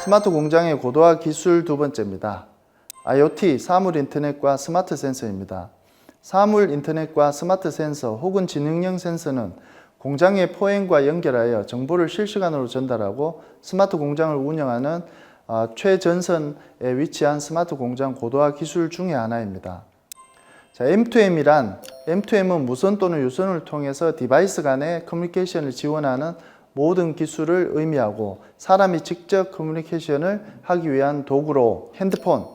스마트 공장의 고도화 기술 두 번째입니다. IoT, 사물 인터넷과 스마트 센서입니다. 사물 인터넷과 스마트 센서 혹은 지능형 센서는 공장의 포행과 연결하여 정보를 실시간으로 전달하고 스마트 공장을 운영하는 최전선에 위치한 스마트 공장 고도화 기술 중의 하나입니다. 자, M2M은 무선 또는 유선을 통해서 디바이스 간의 커뮤니케이션을 지원하는 모든 기술을 의미하고 사람이 직접 커뮤니케이션을 하기 위한 도구로 핸드폰,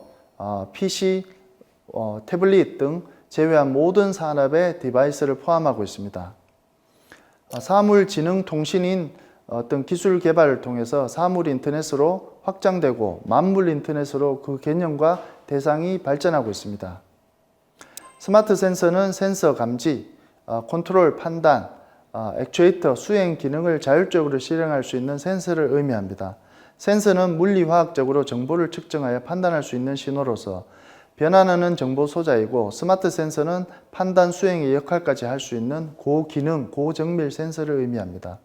PC, 태블릿 등 제외한 모든 산업의 디바이스를 포함하고 있습니다. 사물지능통신인 어떤 기술 개발을 통해서 사물 인터넷으로 확장되고 만물 인터넷으로 그 개념과 대상이 발전하고 있습니다. 스마트 센서는 센서 감지, 컨트롤 판단, 액추에이터 수행 기능을 자율적으로 실행할 수 있는 센서를 의미합니다. 센서는 물리화학적으로 정보를 측정하여 판단할 수 있는 신호로서 변환하는 정보 소자이고 스마트 센서는 판단 수행의 역할까지 할 수 있는 고기능, 고정밀 센서를 의미합니다.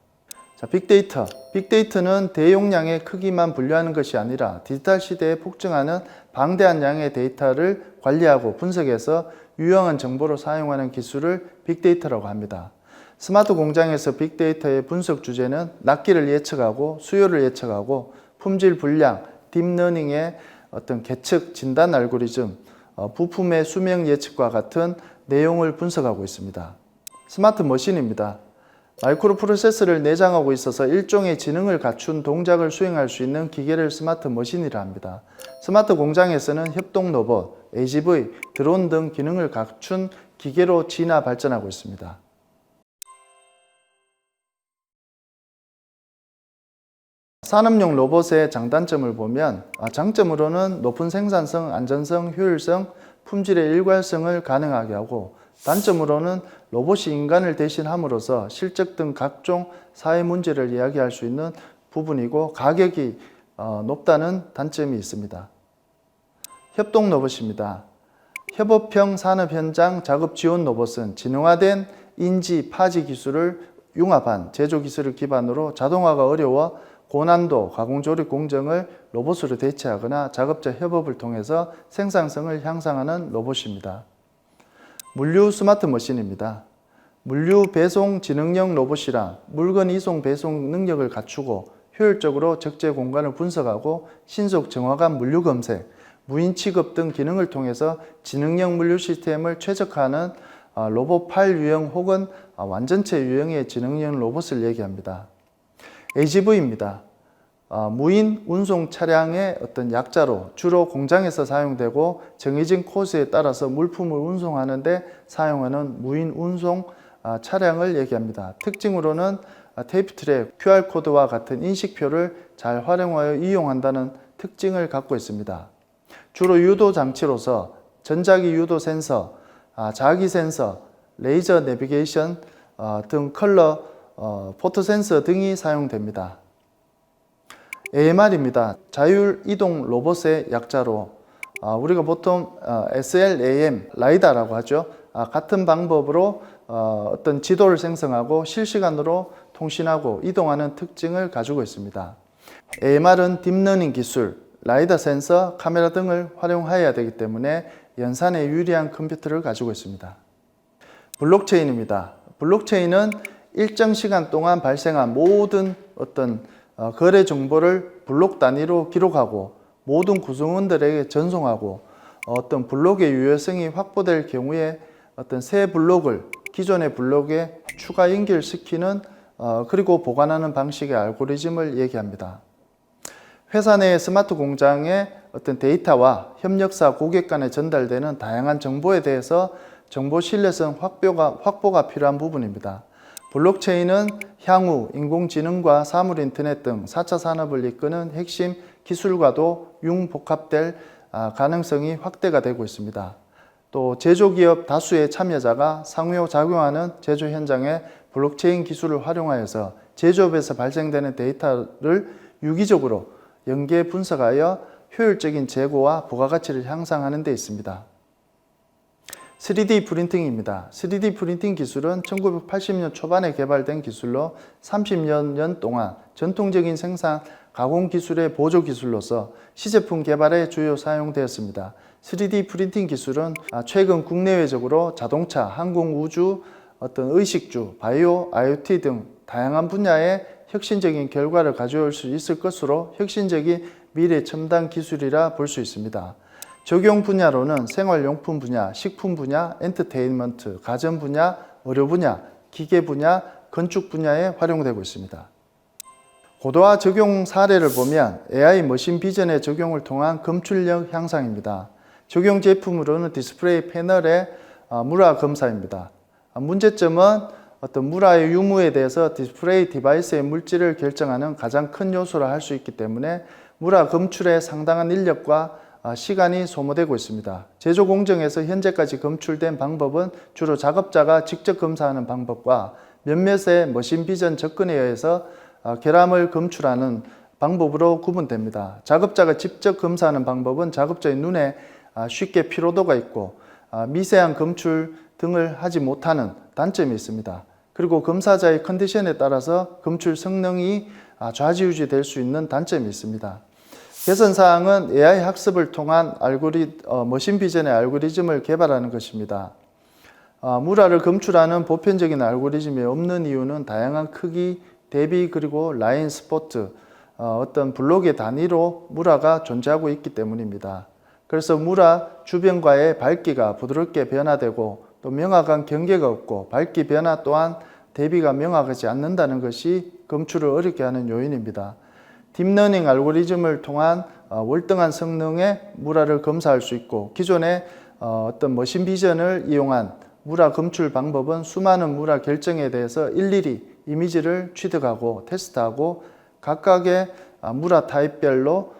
자, 빅데이터. 빅데이터는 대용량의 크기만 분류하는 것이 아니라 디지털 시대에 폭증하는 방대한 양의 데이터를 관리하고 분석해서 유용한 정보로 사용하는 기술을 빅데이터라고 합니다. 스마트 공장에서 빅데이터의 분석 주제는 납기를 예측하고 수요를 예측하고 품질 불량, 딥러닝의 어떤 계측 진단 알고리즘, 부품의 수명 예측과 같은 내용을 분석하고 있습니다. 스마트 머신입니다. 마이크로 프로세서를 내장하고 있어서 일종의 지능을 갖춘 동작을 수행할 수 있는 기계를 스마트 머신이라 합니다. 스마트 공장에서는 협동 로봇, AGV, 드론 등 기능을 갖춘 기계로 진화 발전하고 있습니다. 산업용 로봇의 장단점을 보면 장점으로는 높은 생산성, 안전성, 효율성, 품질의 일관성을 가능하게 하고 단점으로는 로봇이 인간을 대신함으로써 실적 등 각종 사회 문제를 이야기할 수 있는 부분이고 가격이 높다는 단점이 있습니다. 협동 로봇입니다. 협업형 산업 현장 작업 지원 로봇은 지능화된 인지, 파지 기술을 융합한 제조 기술을 기반으로 자동화가 어려워 고난도, 가공조립 공정을 로봇으로 대체하거나 작업자 협업을 통해서 생산성을 향상하는 로봇입니다. 물류 스마트 머신입니다. 물류 배송 지능형 로봇이란 물건 이송 배송 능력을 갖추고 효율적으로 적재 공간을 분석하고 신속 정확한 물류 검색, 무인 취급 등 기능을 통해서 지능형 물류 시스템을 최적화하는 로봇 8 유형 혹은 완전체 유형의 지능형 로봇을 얘기합니다. AGV입니다. 무인 운송 차량의 어떤 약자로 주로 공장에서 사용되고 정해진 코스에 따라서 물품을 운송하는 데 사용하는 무인 운송 차량을 얘기합니다. 특징으로는 테이프 트랙, QR코드와 같은 인식표를 잘 활용하여 이용한다는 특징을 갖고 있습니다. 주로 유도 장치로서 전자기 유도 센서, 자기 센서, 레이저 내비게이션 등 컬러 포토 센서 등이 사용됩니다. AMR입니다. 자율 이동 로봇의 약자로 우리가 보통 SLAM, 라이다라고 하죠. 같은 방법으로 어떤 지도를 생성하고 실시간으로 통신하고 이동하는 특징을 가지고 있습니다. AMR은 딥러닝 기술, 라이다 센서, 카메라 등을 활용해야 되기 때문에 연산에 유리한 컴퓨터를 가지고 있습니다. 블록체인입니다. 블록체인은 일정 시간 동안 발생한 모든 어떤 거래 정보를 블록 단위로 기록하고 모든 구성원들에게 전송하고 어떤 블록의 유효성이 확보될 경우에 어떤 새 블록을 기존의 블록에 추가 연결시키는 그리고 보관하는 방식의 알고리즘을 얘기합니다. 회사 내 스마트 공장의 어떤 데이터와 협력사 고객 간에 전달되는 다양한 정보에 대해서 정보 신뢰성 확보가 필요한 부분입니다. 블록체인은 향후 인공지능과 사물 인터넷 등 4차 산업을 이끄는 핵심 기술과도 융복합될 가능성이 확대가 되고 있습니다. 또 제조기업 다수의 참여자가 상호작용하는 제조 현장에 블록체인 기술을 활용하여서 제조업에서 발생되는 데이터를 유기적으로 연계 분석하여 효율적인 재고와 부가가치를 향상하는 데 있습니다. 3D 프린팅입니다. 3D 프린팅 기술은 1980년 초반에 개발된 기술로 30여 년 동안 전통적인 생산 가공 기술의 보조 기술로서 시제품 개발에 주요 사용되었습니다. 3D 프린팅 기술은 최근 국내외적으로 자동차, 항공, 우주, 어떤 의식주, 바이오, IoT 등 다양한 분야에 혁신적인 결과를 가져올 수 있을 것으로 혁신적인 미래 첨단 기술이라 볼 수 있습니다. 적용 분야로는 생활용품 분야, 식품 분야, 엔터테인먼트, 가전 분야, 의료 분야, 기계 분야, 건축 분야에 활용되고 있습니다. 고도화 적용 사례를 보면 AI 머신 비전의 적용을 통한 검출력 향상입니다. 적용 제품으로는 디스플레이 패널의 무라 검사입니다. 문제점은 어떤 무라의 유무에 대해서 디스플레이 디바이스의 물질을 결정하는 가장 큰 요소라 할 수 있기 때문에 무라 검출에 상당한 인력과 시간이 소모되고 있습니다. 제조 공정에서 현재까지 검출된 방법은 주로 작업자가 직접 검사하는 방법과 몇몇의 머신 비전 접근에 의해서 결함을 검출하는 방법으로 구분됩니다. 작업자가 직접 검사하는 방법은 작업자의 눈에 쉽게 피로도가 있고 미세한 검출 등을 하지 못하는 단점이 있습니다. 그리고 검사자의 컨디션에 따라서 검출 성능이 좌지우지 될 수 있는 단점이 있습니다. 개선사항은 AI 학습을 통한 머신 비전의 알고리즘을 개발하는 것입니다. 무라를 검출하는 보편적인 알고리즘이 없는 이유는 다양한 크기, 대비 그리고 라인 스포트, 어떤 블록의 단위로 무라가 존재하고 있기 때문입니다. 그래서 무라 주변과의 밝기가 부드럽게 변화되고 또 명확한 경계가 없고 밝기 변화 또한 대비가 명확하지 않는다는 것이 검출을 어렵게 하는 요인입니다. 딥러닝 알고리즘을 통한 월등한 성능의 무라를 검사할 수 있고 기존의 어떤 머신 비전을 이용한 무라 검출 방법은 수많은 무라 결정에 대해서 일일이 이미지를 취득하고 테스트하고 각각의 무라 타입별로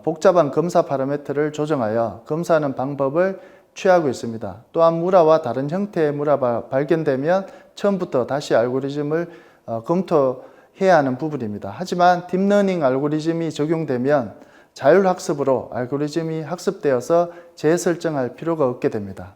복잡한 검사 파라미터를 조정하여 검사하는 방법을 취하고 있습니다. 또한 무라와 다른 형태의 무라가 발견되면 처음부터 다시 알고리즘을 검토해야 하는 부분입니다. 하지만 딥러닝 알고리즘이 적용되면 자율학습으로 알고리즘이 학습되어서 재설정할 필요가 없게 됩니다.